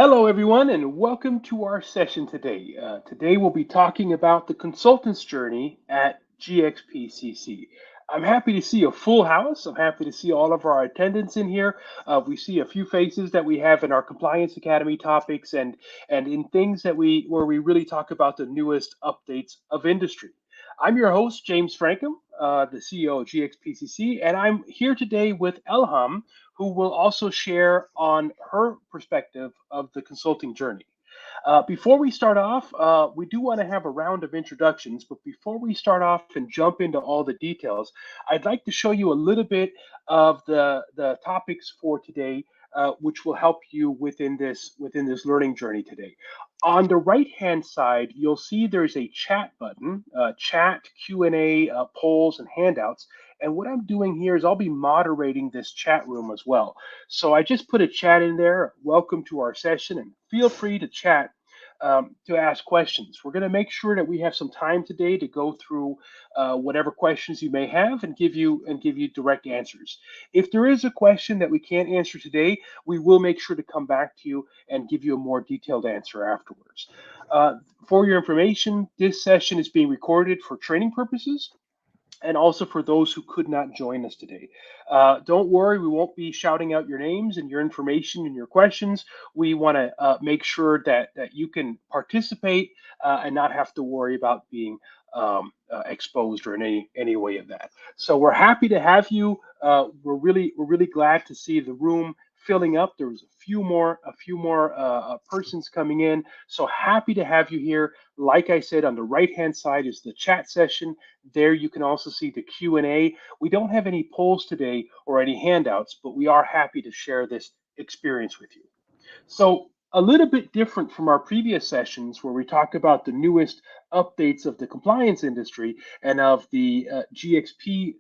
Hello, everyone, and welcome to our session today. Today, we'll be talking about the consultant's journey at GxP-CC. I'm happy to see a full house. I'm happy to see all of our attendants in here. We see a few faces that we have in our Compliance Academy topics and in things that where we really talk about the newest updates of industry. I'm your host, James Frankham, the CEO of GxP-CC, and I'm here today with Elham, who will also share on her perspective of the consulting journey. Before we start off, we do want to have a round of introductions, but before we start off and jump into all the details, I'd like to show you a little bit of the topics for today, which will help you within this learning journey today. On the right-hand side, you'll see there's a chat button, chat, Q&A, polls, and handouts. And what I'm doing here is I'll be moderating this chat room as well. So I just put a chat in there. Welcome to our session, and feel free to chat to ask questions. We're going to make sure that we have some time today to go through whatever questions you may have and give you direct answers. If there is a question that we can't answer today, we will make sure to come back to you and give you a more detailed answer afterwards. For your information, this session is being recorded for training purposes and also for those who could not join us today. Don't worry, we won't be shouting out your names and your information and your questions. We want to make sure that you can participate and not have to worry about being exposed or in any way of that. So we're happy to have you. We're really glad to see the room filling up. There was a few more persons coming in. So happy to have you here. Like I said, on the right-hand side is the chat session. There you can also see the Q&A. We don't have any polls today or any handouts, but we are happy to share this experience with you. So a little bit different from our previous sessions where we talk about the newest updates of the compliance industry and of the GxP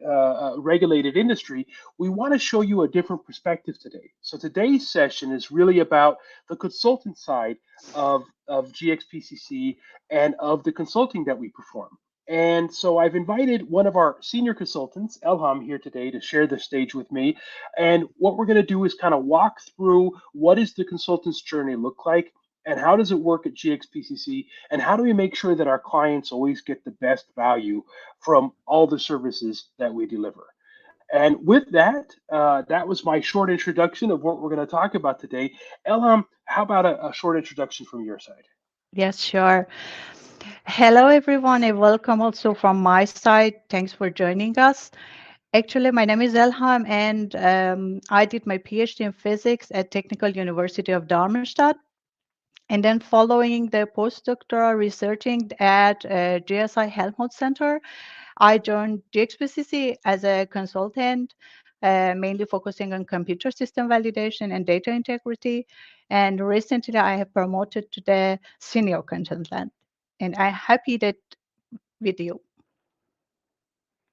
regulated industry, we want to show you a different perspective today. So today's session is really about the consultant side of GxP-CC and of the consulting that we perform. And so I've invited one of our senior consultants, Elham, here today to share the stage with me. And what we're going to do is kind of walk through what does the consultant's journey look like and how does it work at GxP-CC and how do we make sure that our clients always get the best value from all the services that we deliver. And with that, that was my short introduction of what we're going to talk about today. Elham, how about a short introduction from your side? Yes, sure. Hello, everyone, and welcome also from my side. Thanks for joining us. Actually, my name is Elham, and I did my PhD in physics at Technical University of Darmstadt. And then following the postdoctoral researching at GSI Helmholtz Center, I joined GxP-CC as a consultant, mainly focusing on computer system validation and data integrity. And recently, I have promoted to the senior consultant. And I'm happy that with you.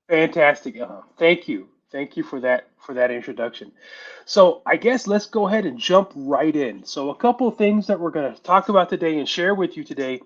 Fantastic. Thank you. Thank you for that introduction. So I guess let's go ahead and jump right in. So a couple of things that we're going to talk about today and share with you today.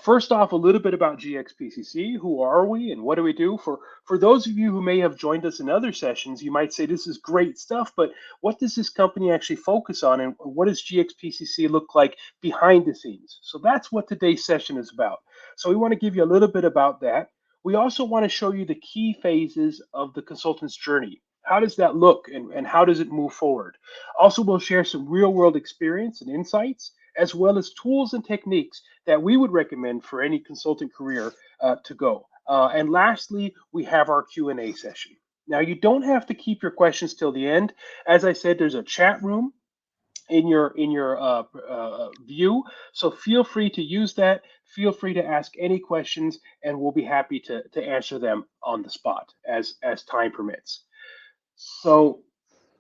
First off, a little bit about GxP-CC. Who are we and what do we do? For those of you who may have joined us in other sessions, you might say this is great stuff, but what does this company actually focus on and what does GxP-CC look like behind the scenes? So that's what today's session is about. So we want to give you a little bit about that. We also want to show you the key phases of the consultant's journey. How does that look and how does it move forward? Also, we'll share some real world experience and insights, as well as tools and techniques that we would recommend for any consulting career to go. And lastly, we have our Q&A session. Now, you don't have to keep your questions till the end. As I said, there's a chat room in your view, so feel free to use that. Feel free to ask any questions, and we'll be happy to answer them on the spot as time permits. So,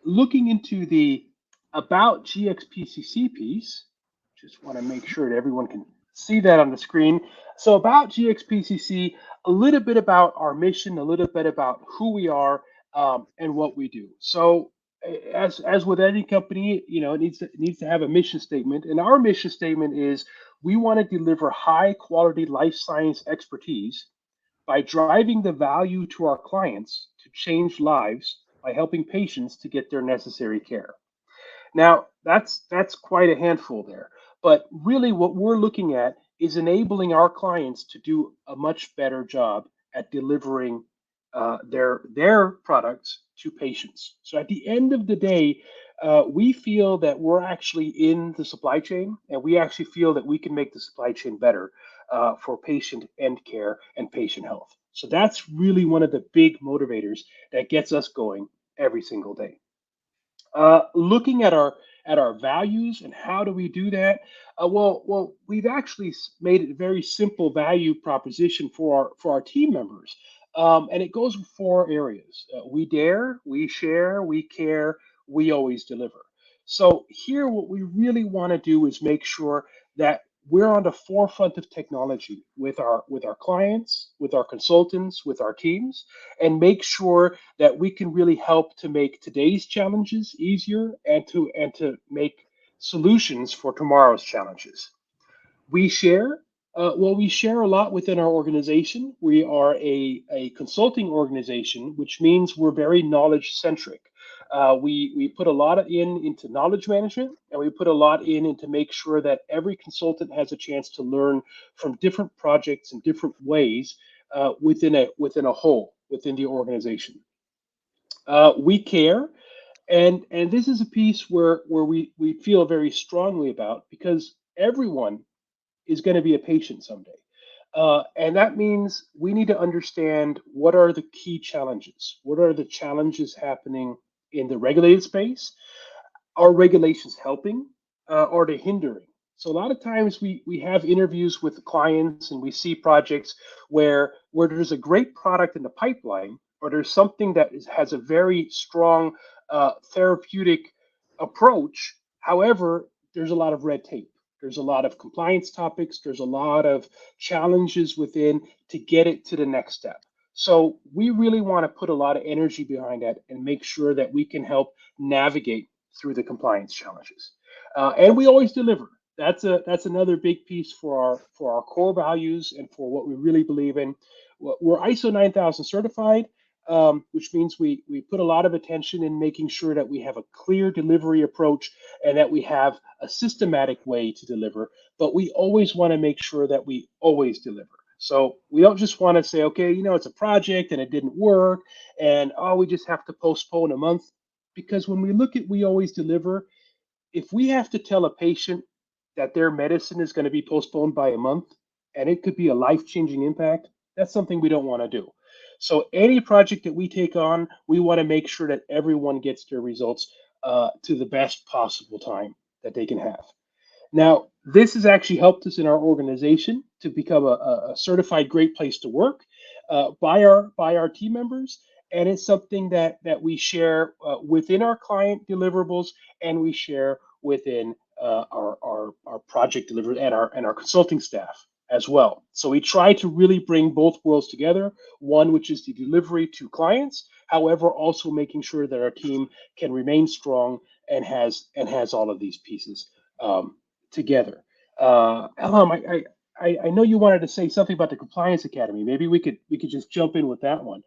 looking into the about GxP-CC piece, just want to make sure that everyone can see that on the screen. So, about GxP-CC, a little bit about our mission, a little bit about who we are and what we do. So, as with any company, you know, it needs to have a mission statement, and our mission statement is we want to deliver high quality life science expertise by driving the value to our clients to change lives by helping patients to get their necessary care. Now, that's quite a handful there. But really, what we're looking at is enabling our clients to do a much better job at delivering their products to patients. So at the end of the day, we feel that we're actually in the supply chain, and we actually feel that we can make the supply chain better for patient end care and patient health. So that's really one of the big motivators that gets us going every single day. Looking at our values and how do we do that? Well, we've actually made it a very simple value proposition for our team members, and it goes with four areas: we dare, we share, we care, we always deliver. So here, what we really want to do is make sure that we're on the forefront of technology with our clients, with our consultants, with our teams, and make sure that we can really help to make today's challenges easier and to make solutions for tomorrow's challenges. We share. We share a lot within our organization. We are a consulting organization, which means we're very knowledge centric. We put a lot into knowledge management, and we put a lot into make sure that every consultant has a chance to learn from different projects in different ways within a whole within the organization. We care, and this is a piece where we feel very strongly about because everyone is going to be a patient someday. And that means we need to understand what are the key challenges. What are the challenges happening in the regulated space? Are regulations helping or they hindering? So a lot of times we have interviews with clients and we see projects where there's a great product in the pipeline or there's something that has a very strong therapeutic approach. However, there's a lot of red tape. There's a lot of compliance topics. There's a lot of challenges within to get it to the next step. So we really want to put a lot of energy behind that and make sure that we can help navigate through the compliance challenges. And we always deliver. That's another big piece for our core values and for what we really believe in. We're ISO 9000 certified, which means we put a lot of attention in making sure that we have a clear delivery approach and that we have a systematic way to deliver. But we always want to make sure that we always deliver. So we don't just want to say, okay, it's a project and it didn't work, and oh, we just have to postpone a month. Because when we look at we always deliver, if we have to tell a patient that their medicine is going to be postponed by a month and it could be a life-changing impact, that's something we don't want to do. So any project that we take on, we want to make sure that everyone gets their results to the best possible time that they can have. Now, this has actually helped us in our organization to become a certified great place to work by our team members, and it's something that we share within our client deliverables, and we share within our project delivery and our consulting staff as well. So we try to really bring both worlds together. One, which is the delivery to clients, however, also making sure that our team can remain strong and has all of these pieces together. Elham, I know you wanted to say something about the Compliance Academy. Maybe we could just jump in with that one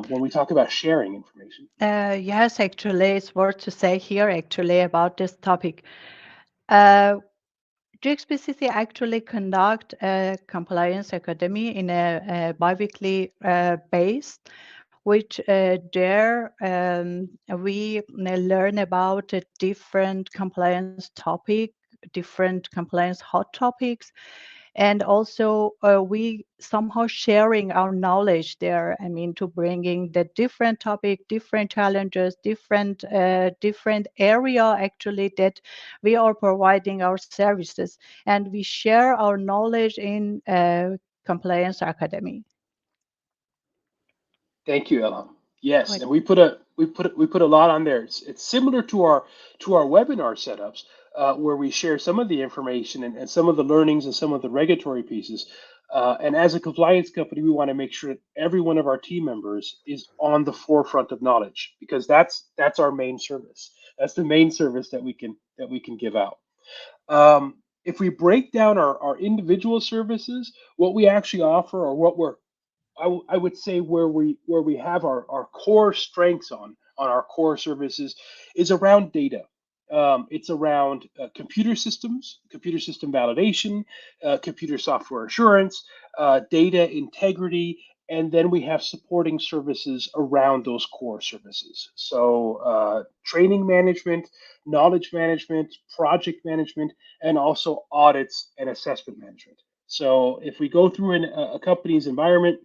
when we talk about sharing information. Yes, actually, it's worth to say here actually about this topic. Uh, GxP-CC actually conduct a compliance academy in a bi-weekly base, which there we learn about a different compliance topic, different compliance hot topics, and also we somehow sharing our knowledge there. I mean, to bringing the different topic, different challenges, different area actually that we are providing our services, and we share our knowledge in compliance academy. Thank you, Elham. Yes, Quite. and we put a lot on there. It's similar to our webinar setups where we share some of the information and some of the learnings and some of the regulatory pieces. And as a compliance company, we want to make sure that every one of our team members is on the forefront of knowledge because that's our main service. That's the main service that we can give out. If we break down our individual services, what we actually offer or what I would say where we have our core strengths on our core services is around data. It's around computer systems, computer system validation, computer software assurance, data integrity, and then we have supporting services around those core services. So, training management, knowledge management, project management, and also audits and assessment management. So, if we go through a company's environment,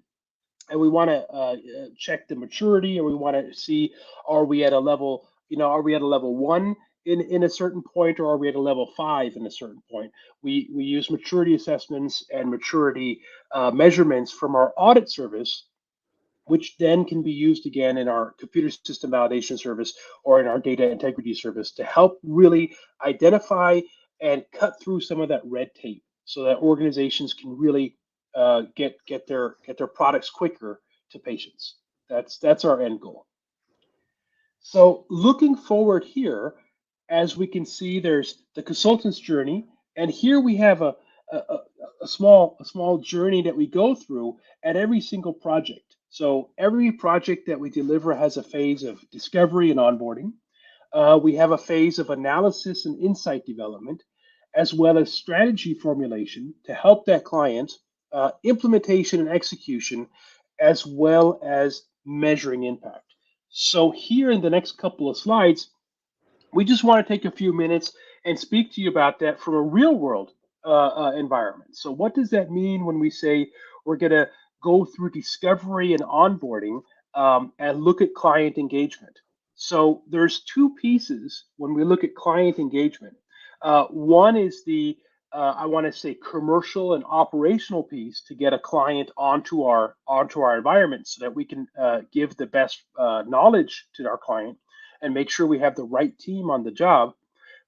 and we want to check the maturity, and we want to see, are we at a level, are we at a level 1 in a certain point, or are we at a level 5 in a certain point? We use maturity assessments and maturity measurements from our audit service, which then can be used again in our computer system validation service or in our data integrity service to help really identify and cut through some of that red tape so that organizations can really get their products quicker to patients. That's our end goal. So looking forward here, as we can see, there's the consultant's journey, and here we have a, a small journey that we go through at every single project. So every project that we deliver has a phase of discovery and onboarding. We have a phase of analysis and insight development, as well as strategy formulation to help that client, implementation and execution, as well as measuring impact. So here in the next couple of slides, we just want to take a few minutes and speak to you about that from a real world environment. So what does that mean when we say we're going to go through discovery and onboarding and look at client engagement? So there's two pieces when we look at client engagement. One is the I want to say commercial and operational piece to get a client onto our environment so that we can give the best knowledge to our client and make sure we have the right team on the job.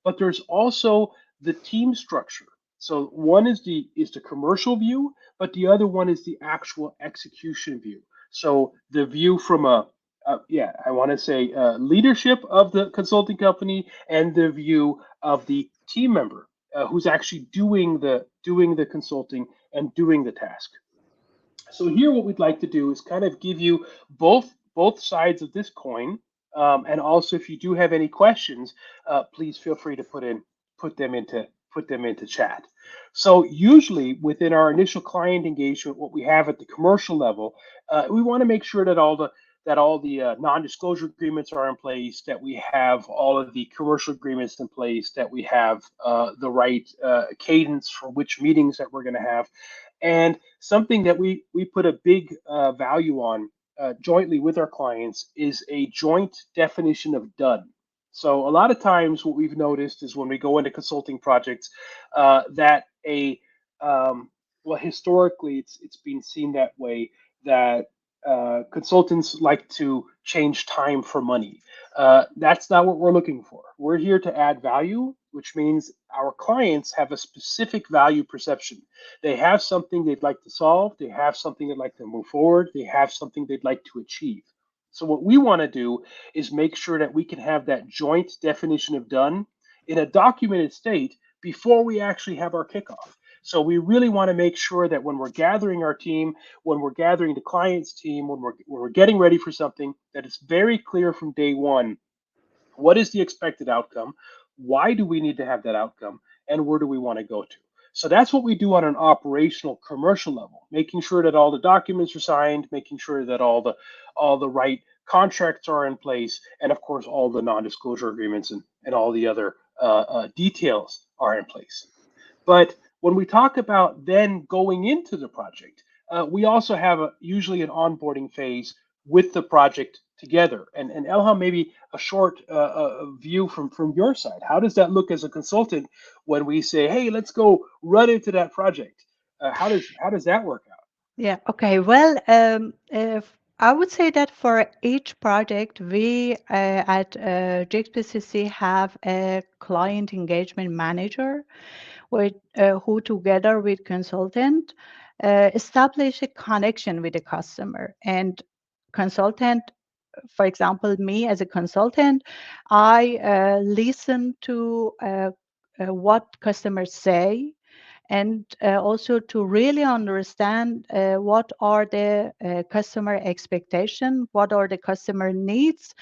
But there's also the team structure. So one is the commercial view, but the other one is the actual execution view. So the view from I want to say leadership of the consulting company, and the view of the team member who's actually doing the consulting and doing the task. So here, what we'd like to do is kind of give you both sides of this coin, and also if you do have any questions, please feel free to put them into chat. So usually within our initial client engagement, what we have at the commercial level, we want to make sure that all the non-disclosure agreements are in place, that we have all of the commercial agreements in place, that we have the right cadence for which meetings that we're going to have. And something that we put a big value on jointly with our clients is a joint definition of done. So a lot of times what we've noticed is when we go into consulting projects that historically it's been seen that way, that consultants like to change time for money. That's not what we're looking for. We're here to add value, which means our clients have a specific value perception. They have something they'd like to solve. They have something they'd like to move forward. They have something they'd like to achieve. So what we want to do is make sure that we can have that joint definition of done in a documented state before we actually have our kickoff. So we really want to make sure that when we're gathering our team, when we're gathering the client's team, when we're getting ready for something, that it's very clear from day one, what is the expected outcome? Why do we need to have that outcome? And where do we want to go to? So that's what we do on an operational commercial level, making sure that all the documents are signed, making sure that all the right contracts are in place, and of course all the non-disclosure agreements and all the other details are in place. But when we talk about then going into the project, we also have usually an onboarding phase with the project together. And Elham, maybe a short view from your side. How does that look as a consultant when we say, hey, let's go run into that project? How does that work out? Yeah, okay. Well, if I would say that for each project, we at GxP-CC have a client engagement manager who together with consultant establish a connection with the customer. And consultant, for example, me as a consultant, I listen to what customers say, and also to really understand what are the customer expectation, what are the customer needs,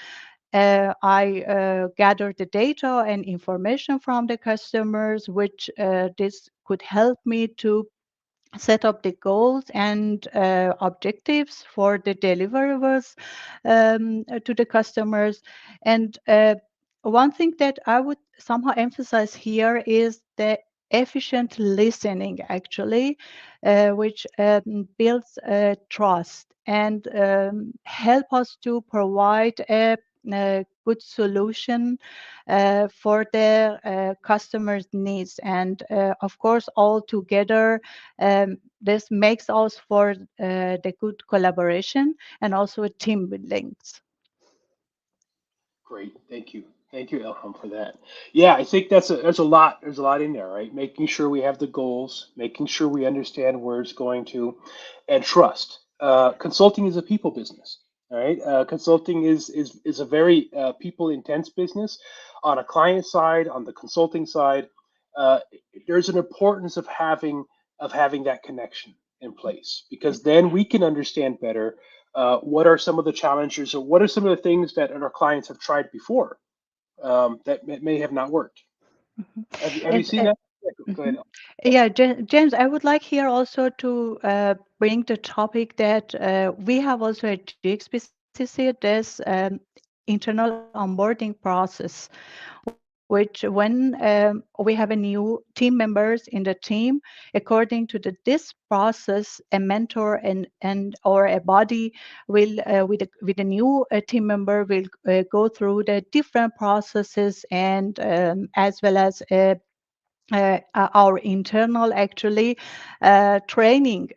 I gather the data and information from the customers, which this could help me to set up the goals and objectives for the deliverables to the customers. And one thing that I would somehow emphasize here is the efficient listening, actually, which builds trust and help us to provide a good solution for the customers' needs. And of course, all together, this makes us for the good collaboration and also team buildings. Great, thank you, Elham, for that. Yeah, I think that's a lot. There's a lot in there, right? Making sure we have the goals, making sure we understand where it's going to, and trust. Consulting is a people business, all right? Consulting is a very people intense business. On a client side, on the consulting side, uh, there's an importance of having that connection in place because then we can understand better what are some of the challenges or what are some of the things that our clients have tried before that may have not worked. Mhm. Have you And seen that? Yeah, go ahead. mhm. Yeah, James, I would like here also to bring the topic that we have also at GxP-CC this internal onboarding process, which when we have a new team members in the team, according to this process, a mentor and or a body will with a new team member will go through the different processes and as well as our internal actually training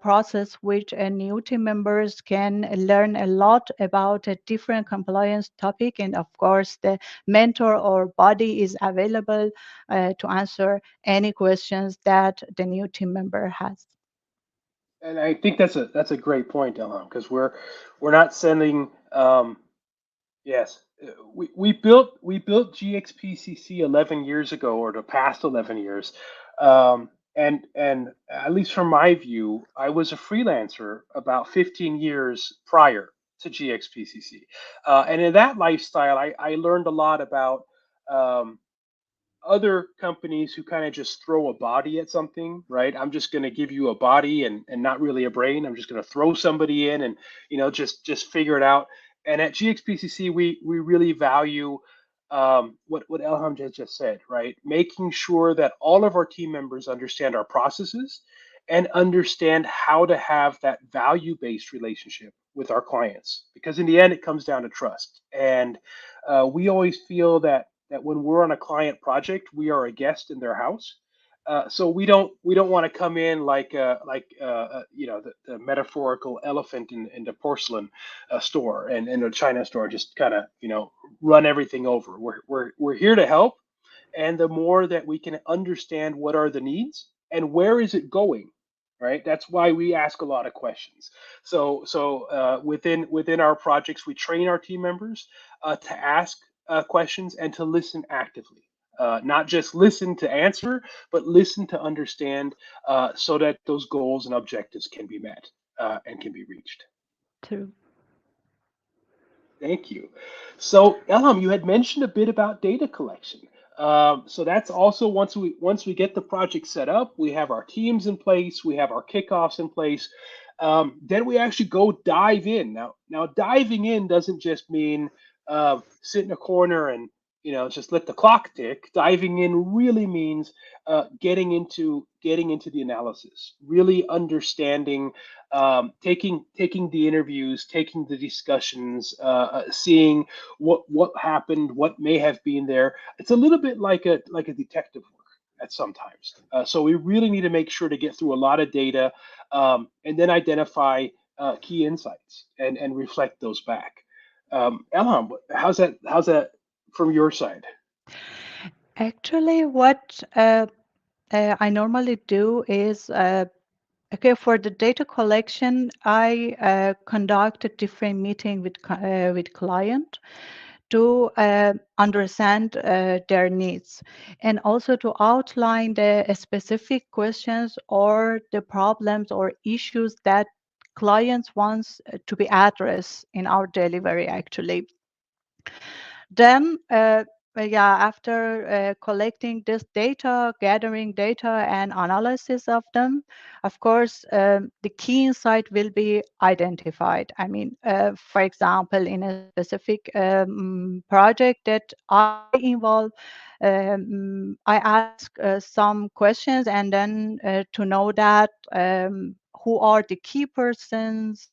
process, which new team members can learn a lot about a different compliance topic. And of course, the mentor or body is available to answer any questions that the new team member has. And I think that's a great point, Elham, because we're not sending. Yes, we built GxP-CC 11 years ago, or the past 11 years, and at least from my view, I was a freelancer about 15 years prior to GxP-CC, and in that lifestyle, I learned a lot about um, other companies who kind of just throw a body at something, right? I'm just going to give you a body and not really a brain. I'm just going to throw somebody in and just figure it out. And at GxPCC, we really value what Elham just said, right? Making sure that all of our team members understand our processes and understand how to have that value-based relationship with our clients. Because in the end, it comes down to trust. And we always feel that when we're on a client project, we are a guest in their house. So we don't want to come in the metaphorical elephant in the porcelain store and in a China store, just kind of run everything over. We're here to help, and the more that we can understand what are the needs and where is it going, right? That's why we ask a lot of questions. So within our projects, we train our team members to ask questions and to listen actively. Not just listen to answer, but listen to understand, so that those goals and objectives can be met and can be reached. True. Thank you. So, Elham, you had mentioned a bit about data collection. So that's also once we get the project set up, we have our teams in place, we have our kickoffs in place. Then we actually go dive in. Now diving in doesn't just mean sit in a corner and just let the clock tick. Diving in really means getting into the analysis, really understanding, taking the interviews, taking the discussions, seeing what happened, what may have been there. It's a little bit like a detective work at sometimes. So we really need to make sure to get through a lot of data, and then identify key insights and reflect those back. Elham, how's that from your side? Actually, what I normally do is okay, for the data collection, I conduct a different meeting with client to understand their needs and also to outline the specific questions or the problems or issues that clients wants to be addressed in our delivery actually. Then, yeah, after collecting this data, gathering data and analysis of them, of course, the key insight will be identified. I mean, for example, in a specific project that I involve, I ask some questions, and then to know that who are the key persons,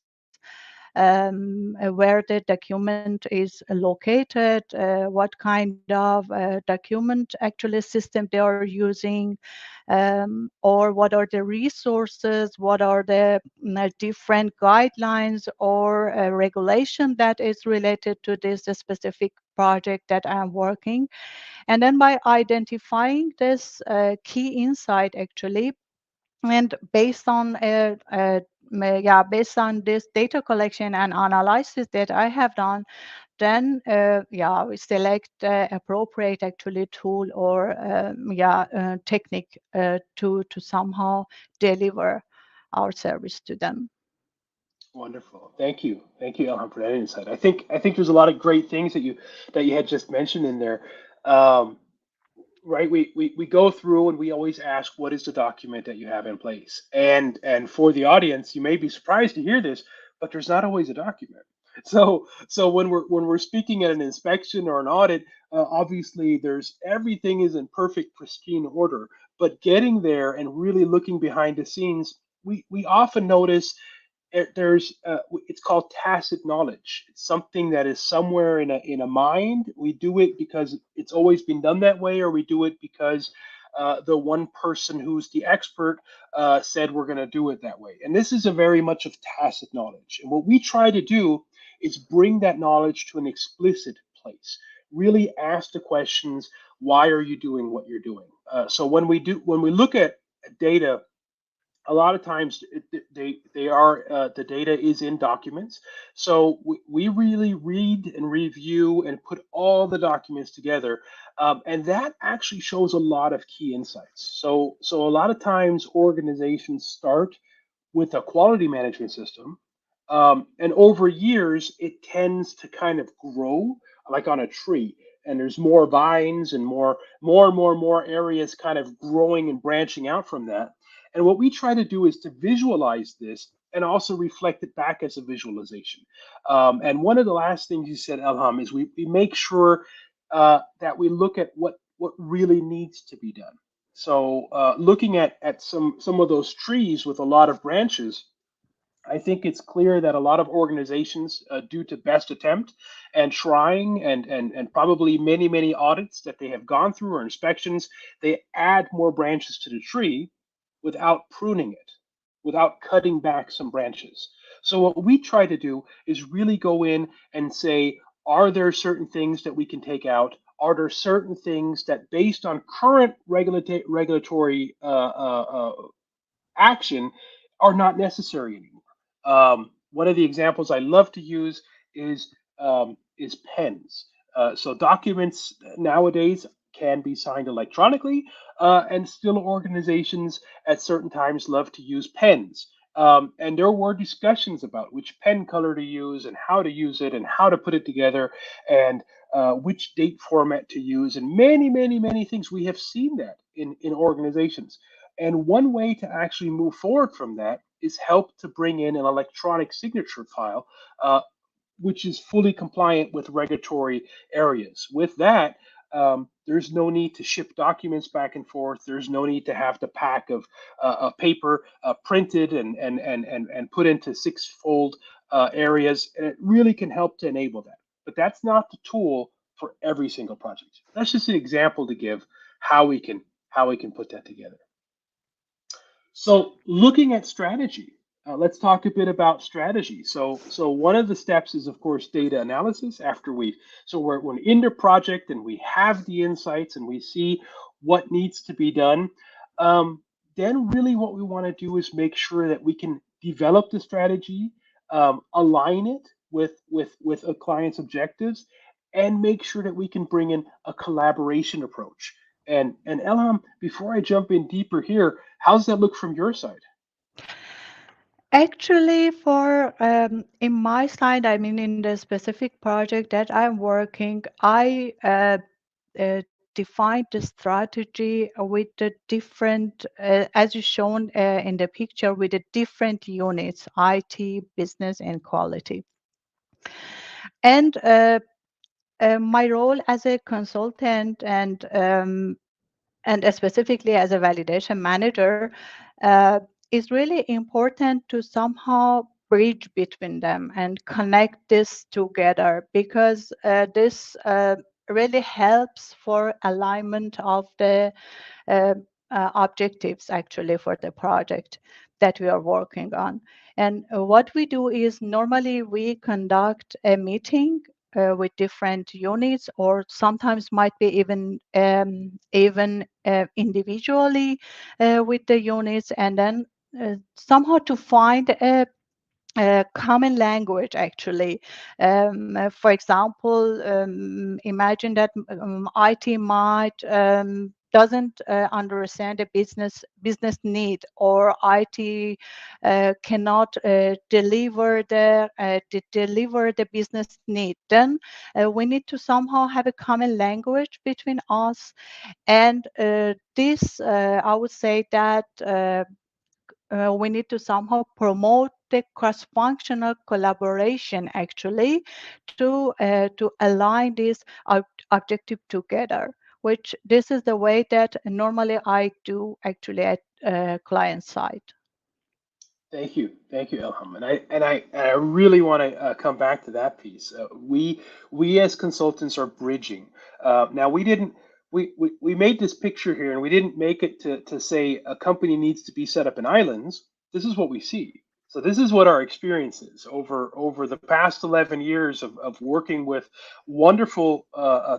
where the document is located, what kind of document actually system they are using, or what are the resources, what are the different guidelines or regulation that is related to this specific project that I'm working. And then by identifying this key insight actually, and based on this data collection and analysis that I have done, then we select appropriate actually tool or technique to somehow deliver our service to them. Wonderful. Thank you, Elham, for that insight. I think there's a lot of great things that you had just mentioned in there. Um, right, we go through and we always ask, what is the document that you have in place? And for the audience, you may be surprised to hear this, but there's not always a document. So when we're speaking at an inspection or an audit, obviously there's everything is in perfect pristine order, but getting there and really looking behind the scenes, we often notice there's it's called tacit knowledge. It's something that is somewhere in a mind. We do it because it's always been done that way, or we do it because the one person who's the expert said we're going to do it that way. And this is a very much of tacit knowledge. And what we try to do is bring that knowledge to an explicit place. Really ask the questions: why are you doing what you're doing? So when we look at data, a lot of times they are the data is in documents, so we really read and review and put all the documents together, and that actually shows a lot of key insights. So a lot of times organizations start with a quality management system, and over years it tends to kind of grow like on a tree, and there's more vines and more areas kind of growing and branching out from that. And what we try to do is to visualize this and also reflect it back as a visualization. And one of the last things you said, Elham, is we make sure that we look at what really needs to be done. So looking at some of those trees with a lot of branches, I think it's clear that a lot of organizations, due to best attempt and trying and probably many audits that they have gone through or inspections, they add more branches to the tree without pruning it, without cutting back some branches. So what we try to do is really go in and say, are there certain things that we can take out? Are there certain things that, based on current regulatory action, are not necessary anymore? One of the examples I love to use is pens. So documents nowadays can be signed electronically, and still organizations at certain times love to use pens. And there were discussions about which pen color to use and how to use it and how to put it together, and which date format to use, and many things. We have seen that in organizations. And one way to actually move forward from that is help to bring in an electronic signature file, which is fully compliant with regulatory areas. With that, there's no need to ship documents back and forth. There's no need to have the pack of paper printed and put into six-fold areas. And it really can help to enable that. But that's not the tool for every single project. That's just an example to give how we can put that together. So, looking at strategy, let's talk a bit about strategy. So one of the steps is, of course, data analysis. We're in the project and we have the insights and we see what needs to be done. Then, really, what we want to do is make sure that we can develop the strategy, align it with a client's objectives, and make sure that we can bring in a collaboration approach. And Elham, before I jump in deeper here, how's that look from your side? Actually, for in my side, I mean, in the specific project that I'm working, I defined the strategy with the different, as you shown in the picture, with the different units, IT, business, and quality. And my role as a consultant and specifically as a validation manager uh, is really important to somehow bridge between them and connect this together, because this really helps for alignment of the uh, objectives actually for the project that we are working on. And what we do is normally we conduct a meeting with different units, or sometimes might be even individually with the units, and then somehow to find a common language actually. For example, imagine that IT might doesn't understand a business need, or IT cannot deliver the business need. Then we need to somehow have a common language between us, and this I would say that we need to somehow promote the cross-functional collaboration actually to align this objective together, which this is the way that normally I do actually at client side. Thank you, Ilham. And I really want to come back to that piece. We as consultants are bridging. Now we didn't we made this picture here, and we didn't make it to say a company needs to be set up in islands. This is what we see. So this is what our experience is over the past 11 years of working with wonderful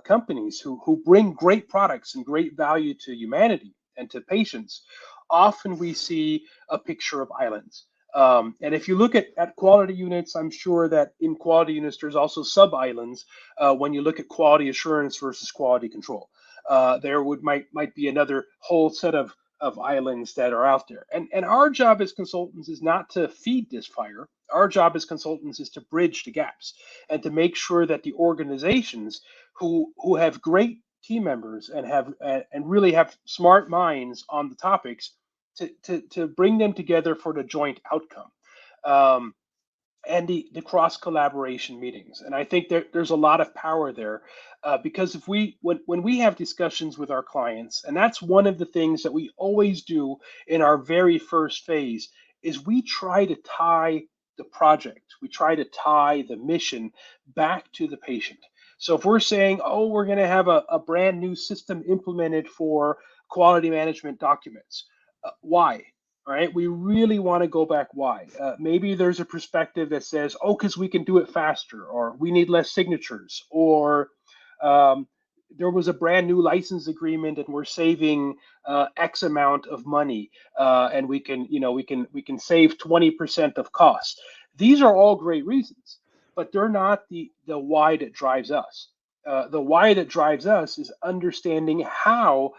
companies who bring great products and great value to humanity and to patients. Often we see a picture of islands. And if you look at quality units, I'm sure that in quality units, there's also sub islands when you look at quality assurance versus quality control. There might be another whole set of islands that are out there. And our job as consultants is not to feed this fire. Our job as consultants is to bridge the gaps and to make sure that the organizations who have great team members and have and really have smart minds on the topics to bring them together for the joint outcome. Um, and the cross collaboration meetings. And I think there's a lot of power there because if when we have discussions with our clients, and that's one of the things that we always do in our very first phase, is we try to tie the project, we try to tie the mission back to the patient. So if we're saying, oh, we're going to have a brand new system implemented for quality management documents, why? All right, we really want to go back why. Maybe there's a perspective that says, oh, because we can do it faster, or we need less signatures, or um, there was a brand new license agreement and we're saving X amount of money, and we can, we can save 20% of costs. These are all great reasons, but they're not the why that drives us. The why that drives us is understanding how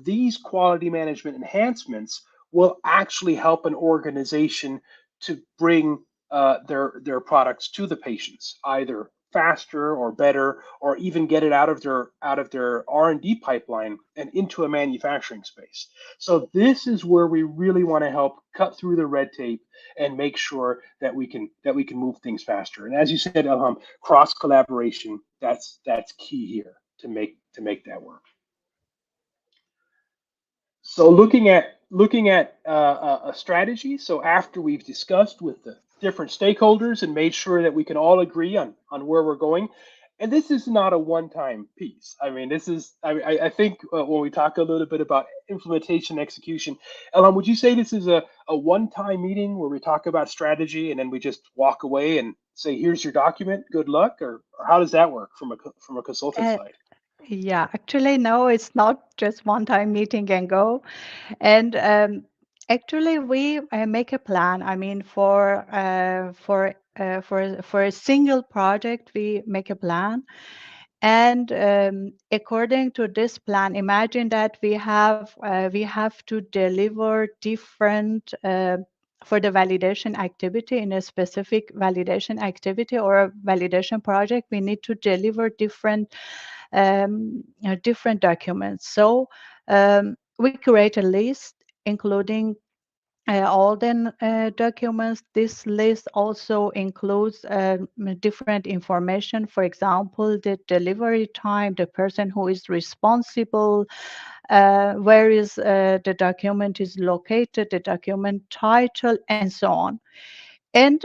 these quality management enhancements will actually help an organization to bring their products to the patients, either faster or better, or even get it out of their R&D pipeline and into a manufacturing space. So this is where we really want to help cut through the red tape and make sure that we can move things faster. And as you said, Elham, cross collaboration, that's key here to make that work. So looking at a strategy. So after we've discussed with the different stakeholders and made sure that we can all agree on where we're going, and this is not a one-time piece. I mean, this is I think when we talk a little bit about implementation execution, Elam, would you say this is a one-time meeting where we talk about strategy and then we just walk away and say, here's your document, good luck, or how does that work from a consultant Uh, side? yeah, actually, no, it's not just one time meeting and go. And actually, we make a plan. I mean, for a single project, we make a plan. And according to this plan, imagine that we have to deliver different for the validation activity. In a specific validation activity or a validation project, we need to deliver different documents. So we create a list including all the documents. This list also includes different information. For example, the delivery time, the person who is responsible, where is the document is located, the document title, and so on. And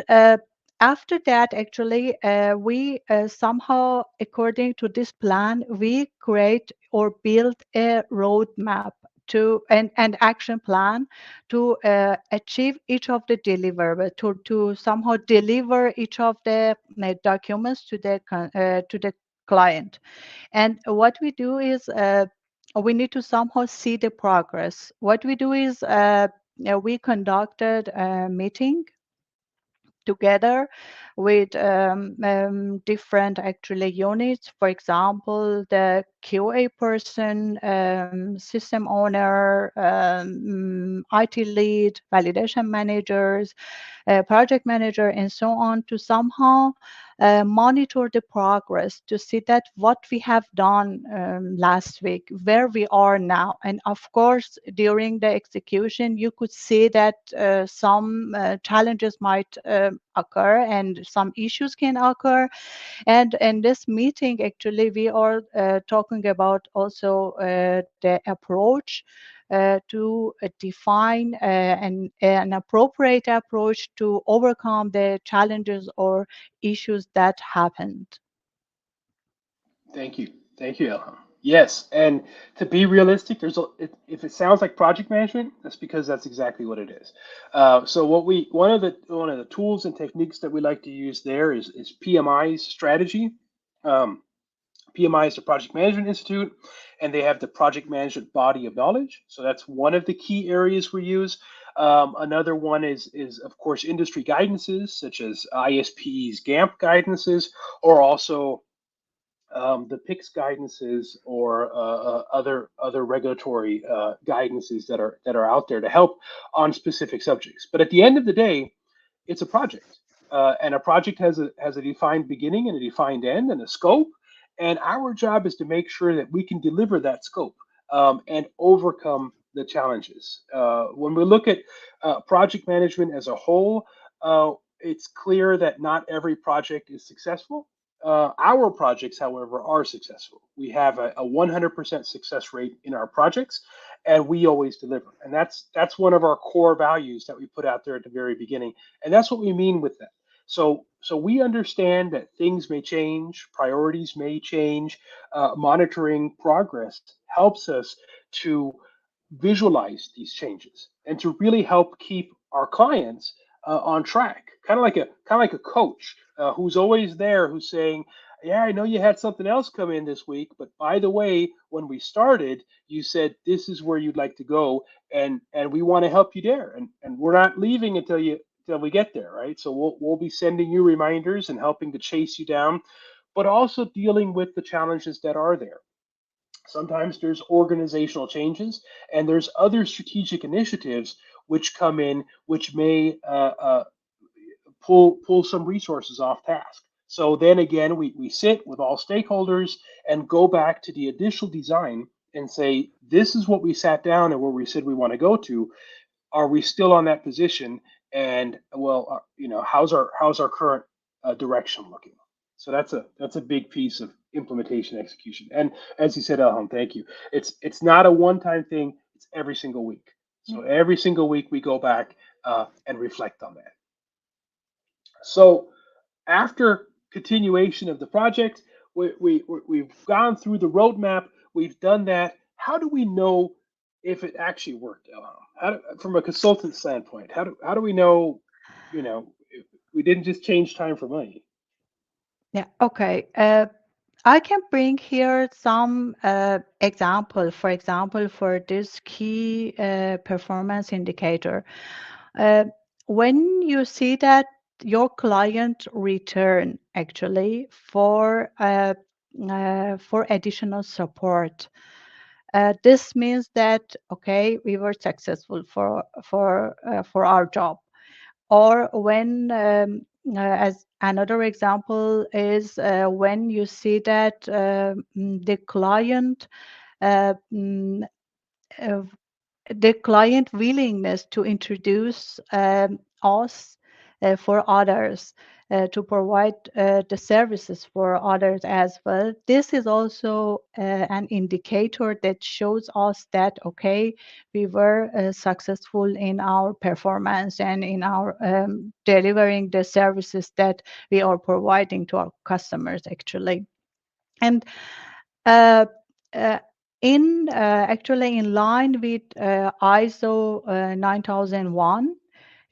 after that, actually, we somehow, according to this plan, we create or build a roadmap to an action plan to achieve each of the deliverable, to somehow deliver each of the documents to the client. And what we do is we need to somehow see the progress. What we do is we conducted a meeting together with different actually units. For example, the QA person, system owner, IT lead, validation managers, project manager, and so on, to somehow monitor the progress, to see that what we have done last week, where we are now. And of course, during the execution, you could see that some challenges might occur and some issues can occur. And in this meeting, actually, we are talking about also the approach to define an appropriate approach to overcome the challenges or issues that happened. Thank you. Thank you, Elham. Yes, and to be realistic, if it sounds like project management, that's because that's exactly what it is. So one of the tools and techniques that we like to use there is PMI's strategy. Um, PMI is the Project Management Institute, and they have the project management body of knowledge. So that's one of the key areas we use. Another one is of course industry guidances such as ISP's GAMP guidances, or also the PICS guidances, or other regulatory guidances that are out there to help on specific subjects. But at the end of the day, it's a project, and a project has a defined beginning and a defined end and a scope. And our job is to make sure that we can deliver that scope and overcome the challenges. When we look at project management as a whole, it's clear that not every project is successful. Our projects, however, are successful. We have a 100% success rate in our projects, and we always deliver. And that's one of our core values that we put out there at the very beginning. And that's what we mean with that. So we understand that things may change, priorities may change. Monitoring progress helps us to visualize these changes and to really help keep our clients on track. Kind of like a coach who's always there, who's saying, "Yeah, I know you had something else come in this week, but by the way, when we started, you said this is where you'd like to go, and we want to help you there, and we're not leaving until we get there, right? So we'll be sending you reminders and helping to chase you down, but also dealing with the challenges that are there. Sometimes there's organizational changes, and there's other strategic initiatives which come in, which may pull some resources off task. So then again, we sit with all stakeholders and go back to the initial design and say, this is what we sat down and where we said we want to go to. Are we still on that position? And well, how's our current direction looking? So that's a big piece of implementation execution. And as you said, Elham, thank you. It's not a one-time thing. It's every single week. So every single week we go back and reflect on that. So after continuation of the project, we've gone through the roadmap. We've done that. How do we know if it actually worked, Elham? From a consultant standpoint, how do we know, if we didn't just change time for money? Yeah, okay. I can bring here some example, for example, for this key performance indicator. Uh, when you see that your client return actually for additional support, this means that okay, we were successful for our job. or when as another example is when you see that the client uh, mm, uh, the client willingness to introduce us for others, to provide the services for others as well. This is also an indicator that shows us that, okay, we were successful in our performance and in our delivering the services that we are providing to our customers, actually. And uh, uh, actually in line with ISO 9001,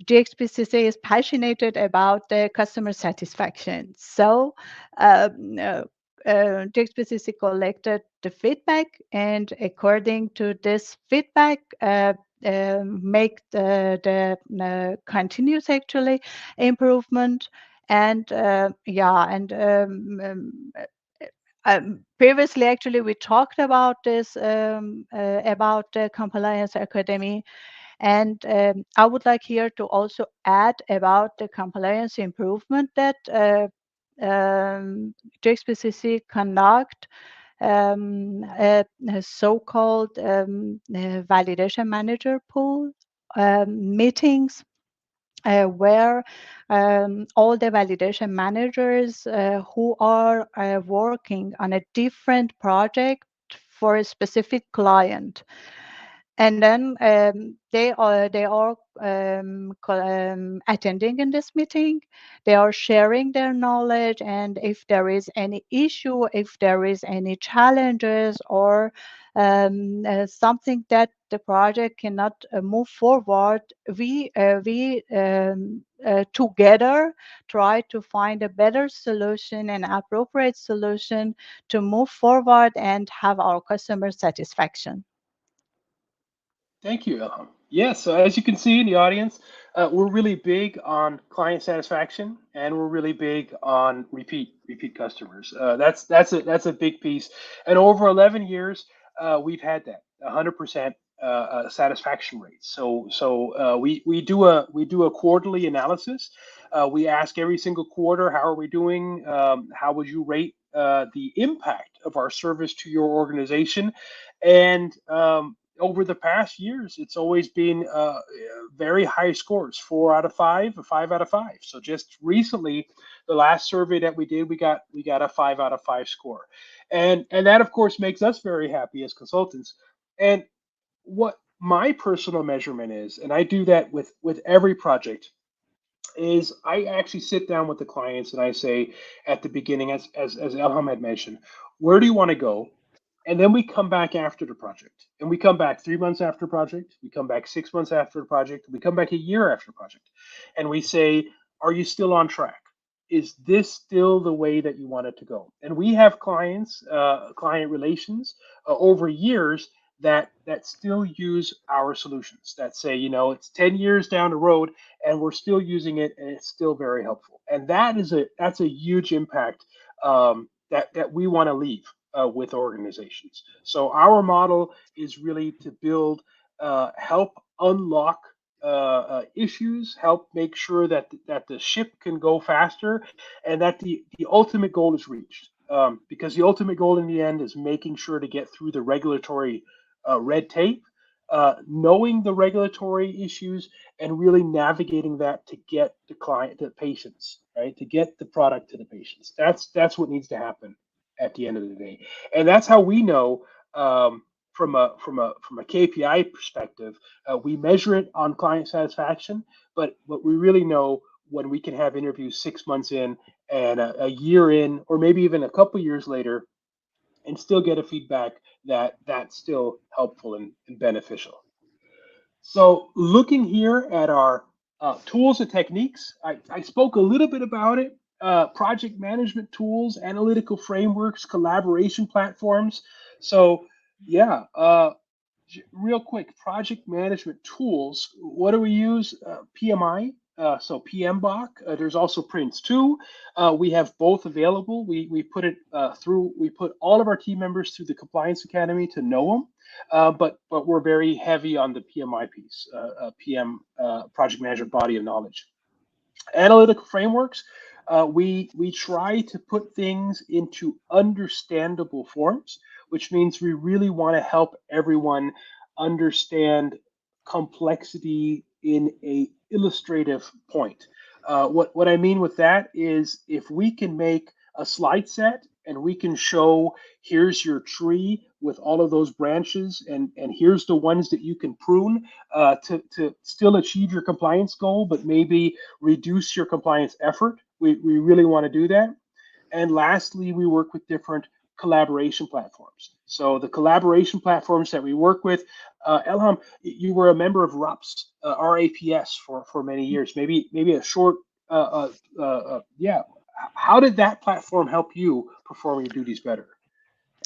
GxP-CC is passionate about the customer satisfaction. So GxP-CC collected the feedback, and according to this feedback, make the continuous actually improvement. And previously, actually, we talked about this about the Compliance Academy, and I would like here to also add about the compliance improvement that GxP-CC conduct a so-called validation manager pool meetings, where all the validation managers who are working on a different project for a specific client, and then they are attending in this meeting. They are sharing their knowledge, and if there is any issue, if there is any challenges, or something that the project cannot move forward, we together try to find a better solution, an appropriate solution to move forward and have our customer satisfaction. Thank you, Ilham. Yes, so as you can see in the audience, we're really big on client satisfaction, and we're really big on repeat customers. That's a big piece. And over 11 years, we've had that 100% satisfaction rate. We do a quarterly analysis. We ask every single quarter, how are we doing? How would you rate the impact of our service to your organization? And over the past years, it's always been very high scores, 4 out of 5, or 5 out of 5. So just recently, the last survey that we did, we got a 5 out of 5 score, and that of course makes us very happy as consultants. And what my personal measurement is, and I do that with every project, is I actually sit down with the clients and I say at the beginning, as Elham had mentioned, where do you want to go? And then we come back after the project, and we come back 3 months after the project, we come back 6 months after the project, we come back a year after the project, and we say, are you still on track? Is this still the way that you want it to go? And we have clients, client relations over years that still use our solutions, that say, it's 10 years down the road and we're still using it, and it's still very helpful. And that's a huge impact that we want to leave with organizations. So our model is really to build, help unlock issues, help make sure that the ship can go faster, and that the ultimate goal is reached. Because the ultimate goal in the end is making sure to get through the regulatory red tape, knowing the regulatory issues, and really navigating that to get the client, the patients, right, to get the product to the patients. That's what needs to happen at the end of the day, and that's how we know. From a KPI perspective, we measure it on client satisfaction, but we really know when we can have interviews 6 months in, and a year in, or maybe even a couple years later, and still get a feedback that's still helpful and beneficial. So looking here at our tools and techniques, I spoke a little bit about it. Project management tools, analytical frameworks, collaboration platforms. So yeah, real quick, project management tools. What do we use? PMI, so PMBOK. There's also Prince2. We have both available. We put it through. We put all of our team members through the Compliance Academy to know them, but we're very heavy on the PMI piece, PM, project management body of knowledge. Analytical frameworks, we try to put things into understandable forms, which means we really want to help everyone understand complexity in a illustrative point. What I mean with that is if we can make a slide set and we can show here's your tree with all of those branches and here's the ones that you can prune to still achieve your compliance goal, but maybe reduce your compliance effort. We really want to do that. And lastly, we work with different collaboration platforms. So the collaboration platforms that we work with, Elham, you were a member of RAPS for many years. Maybe a short, yeah. How did that platform help you perform your duties better?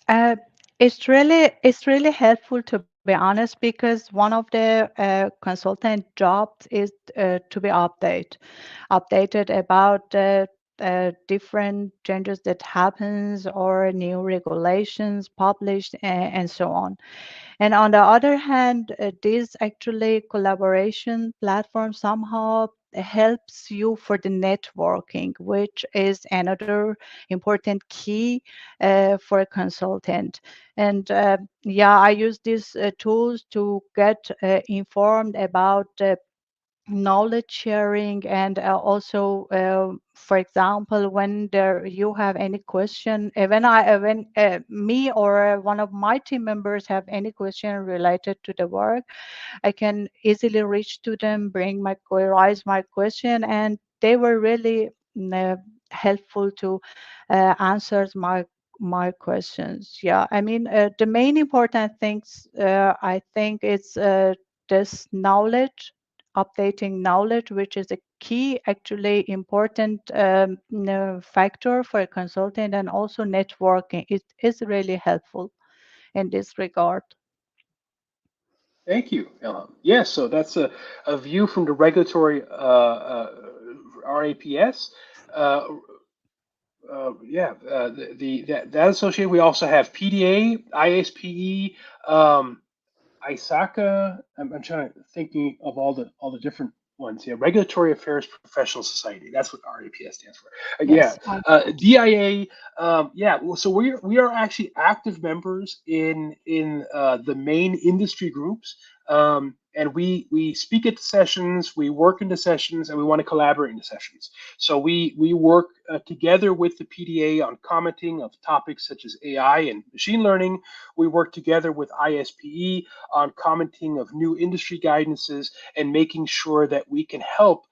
Uh, it's really helpful, to be honest, because one of the consultant jobs is to be updated about different changes that happens or new regulations published and so on. And on the other hand, this actually collaboration platform somehow helps you for the networking, which is another important key for a consultant. And yeah, I use these tools to get informed about knowledge sharing, and also for example, when there you have any question, when me or one of my team members have any question related to the work, I can easily reach to them, raise my question, and they were really uh, helpful to answer my questions. Yeah, I mean, the main important things, I think, it's this knowledge, updating knowledge, which is a key, actually important factor for a consultant, and also networking. It is really helpful in this regard. Thank you, Elham. Yes, so that's a view from the regulatory RAPS. Uh, yeah, that associated. We also have PDA, ISPE, ISACA. I'm trying to thinking of all the different ones. Yeah, Regulatory Affairs Professional Society. That's what RAPS stands for. Yeah, Yes. DIA. Yeah, well, so we are actually active members in the main industry groups. And we speak at the sessions, we work in the sessions, and we want to collaborate in the sessions. So we work together with the PDA on commenting of topics such as AI and machine learning. We work together with ISPE on commenting of new industry guidances and making sure that we can help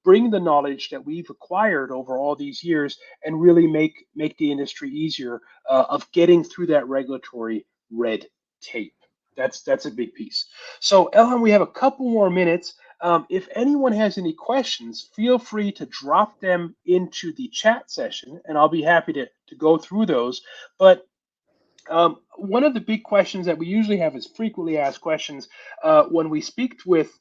bring the knowledge that we've acquired over all these years and really make the industry easier of getting through that regulatory red tape. That's a big piece. So, Elham, we have a couple more minutes. If anyone has any questions, feel free to drop them into the chat session, and I'll be happy to go through those. But one of the big questions that we usually have is frequently asked questions when we speak with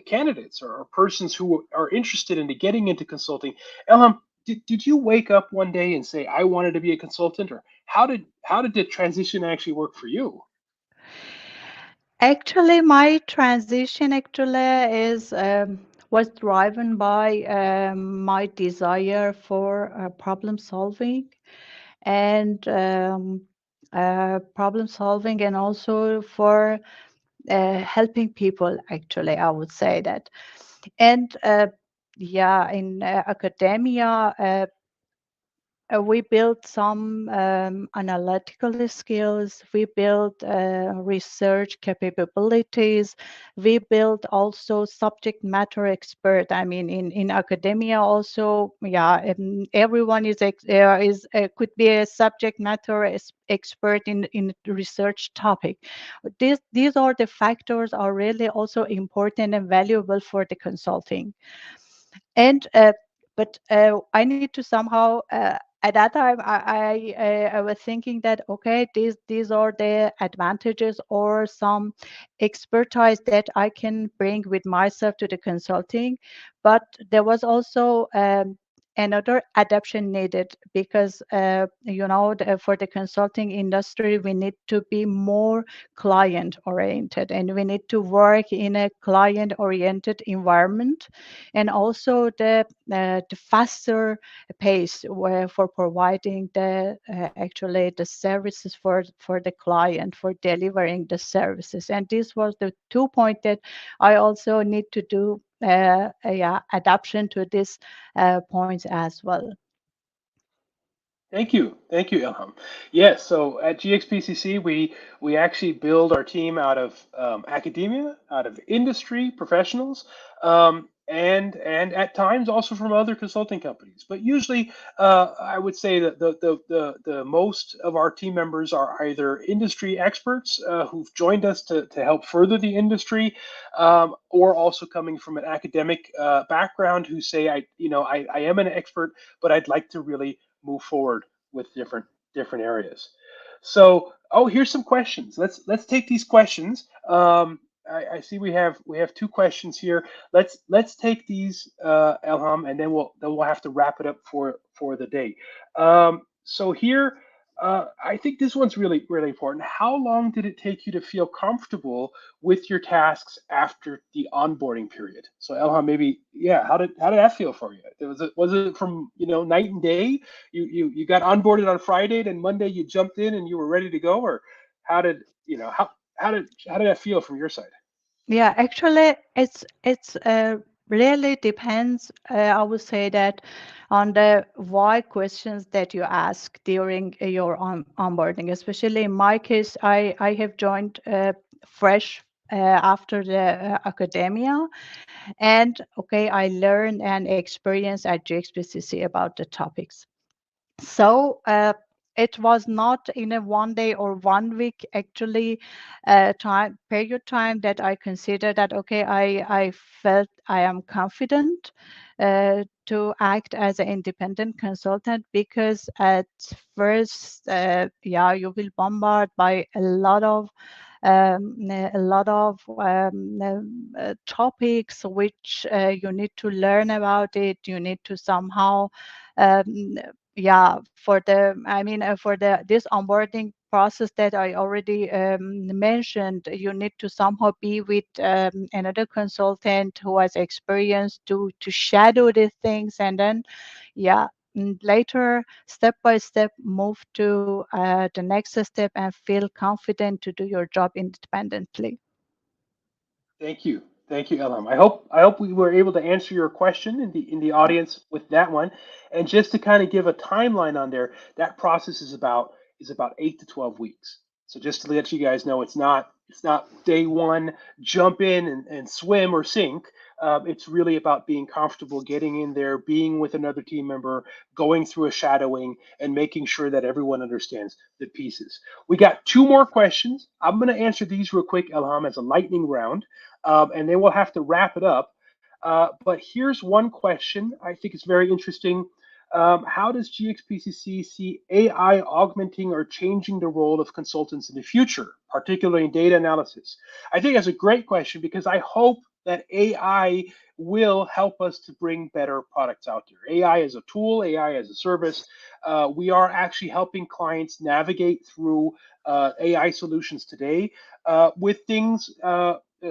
candidates or persons who are interested in getting into consulting. Elham, did you wake up one day and say, I wanted to be a consultant, or how did the transition actually work for you? Actually, my transition actually is was driven by my desire for problem solving, and and also for helping people. Actually, I would say that. And yeah, in academia, we built some analytical skills, we built research capabilities, we built also subject matter expert. I mean, in academia also, yeah, everyone could be a subject matter expert in research topic. These are the factors are really also important and valuable for the consulting. And but I need to somehow at that time I was thinking that, okay, these are the advantages or some expertise that I can bring with myself to the consulting. But there was also another adaptation needed because for the consulting industry we need to be more client oriented, and we need to work in a client oriented environment, and also the faster pace for providing actually the services for the client, for delivering the services. And this was the 2 points that I also need to do adaptation to this points as well. Thank you, Ilham. Yes, so at GxP-CC, we actually build our team out of academia, out of industry professionals, and at times also from other consulting companies. But usually, I would say that the most of our team members are either industry experts who've joined us to help further the industry, or also coming from an academic background who say, I am an expert, but I'd like to really move forward with different areas. So, oh, here's some questions. Let's take these questions. I see we have 2 questions here. Let's take these, Elham, and then we'll have to wrap it up for the day. So here, I think this one's really important. How long did it take you to feel comfortable with your tasks after the onboarding period? So Elham, maybe, yeah, how did that feel for you? Was it from night and day? You got onboarded on Friday, then Monday you jumped in and you were ready to go, or how did how did that feel from your side? Yeah, actually, it's really depends. I would say that on the why questions that you ask during your onboarding. Especially in my case, I have joined fresh after the academia, and okay, I learned and experienced at GxP-CC about the topics. So it was not in a 1 day or 1 week actually time that I considered that okay, I felt I am confident to act as an independent consultant, because at first you will bombard by a lot of topics which you need to learn about it. You need to somehow um, for the this onboarding process that I already mentioned, you need to somehow be with another consultant who has experience to shadow these things, and then later step by step move to the next step and feel confident to do your job independently. Thank you, Elham. I hope we were able to answer your question in the audience with that one. And just to kind of give a timeline on there, that process is about 8 to 12 weeks. So just to let you guys know, it's not day one, jump in and swim or sink. It's really about being comfortable, getting in there, being with another team member, going through a shadowing, and making sure that everyone understands the pieces. We got 2 more questions. I'm going to answer these real quick, Elham, as a lightning round, and then we'll have to wrap it up. But here's one question I think is very interesting. How does GxP-CC see AI augmenting or changing the role of consultants in the future, particularly in data analysis? I think that's a great question because I hope that AI will help us to bring better products out there. AI as a tool, AI as a service. We are actually helping clients navigate through AI solutions today with things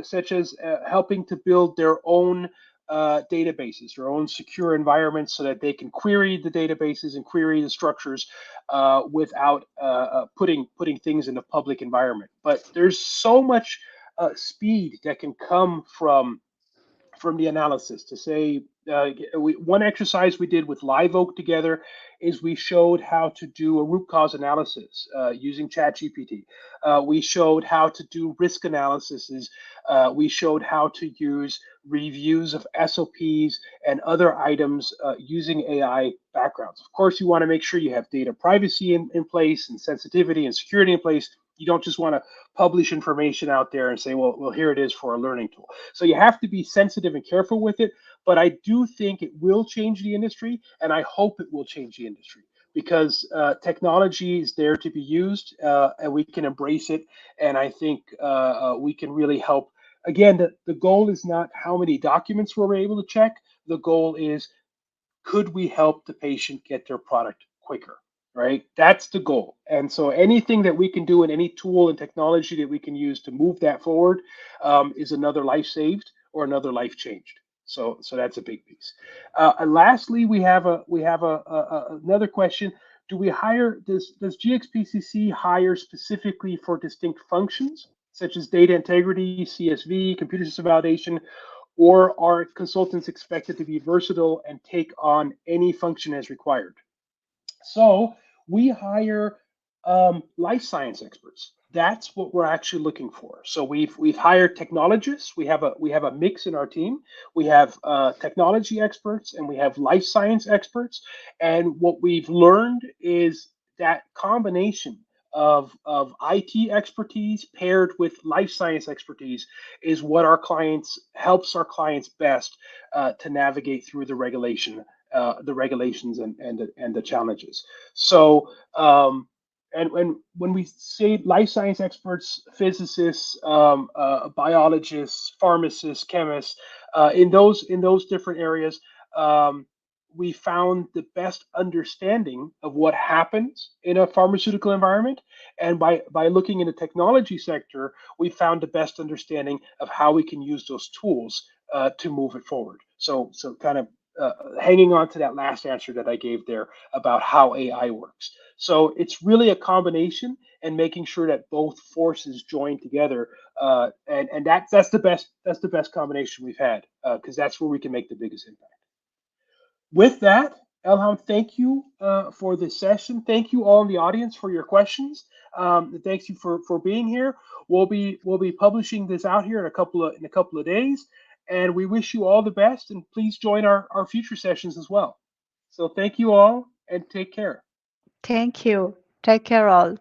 such as helping to build their own databases, their own secure environments, so that they can query the databases and query the structures without putting things in a public environment. But there's so much speed that can come from the analysis. To say one exercise we did with Live Oak together is we showed how to do a root cause analysis using ChatGPT. We showed how to do risk analysis. We showed how to use reviews of SOPs and other items using AI backgrounds. Of course, you want to make sure you have data privacy in place and sensitivity and security in place. You don't just want to publish information out there and say, well, here it is for a learning tool. So you have to be sensitive and careful with it. But I do think it will change the industry, and I hope it will change the industry because technology is there to be used, and we can embrace it. And I think we can really help. Again, the goal is not how many documents we're able to check. The goal is could we help the patient get their product quicker? Right? That's the goal. And so anything that we can do and any tool and technology that we can use to move that forward is another life saved or another life changed. So that's a big piece. And lastly, we have another question. Do we hire, does GxP-CC hire specifically for distinct functions, such as data integrity, CSV, computer system validation, or are consultants expected to be versatile and take on any function as required? So we hire life science experts. That's what we're actually looking for. So we've hired technologists. We have a mix in our team. We have technology experts and we have life science experts. And what we've learned is that combination of IT expertise paired with life science expertise is what our clients helps our clients best to navigate through the regulations and the challenges. So and when we say life science experts, physicists, biologists, pharmacists, chemists, in those different areas, we found the best understanding of what happens in a pharmaceutical environment, and by looking in the technology sector, we found the best understanding of how we can use those tools to move it forward. So kind of hanging on to that last answer that I gave there about how AI works. So it's really a combination and making sure that both forces join together, and that's the best combination we've had because that's where we can make the biggest impact. With that, Elham, thank you for this session. Thank you all in the audience for your questions. Thanks you for being here. We'll be publishing this out here in a couple of days. And we wish you all the best, and please join our future sessions as well. So thank you all, and take care. Thank you. Take care all.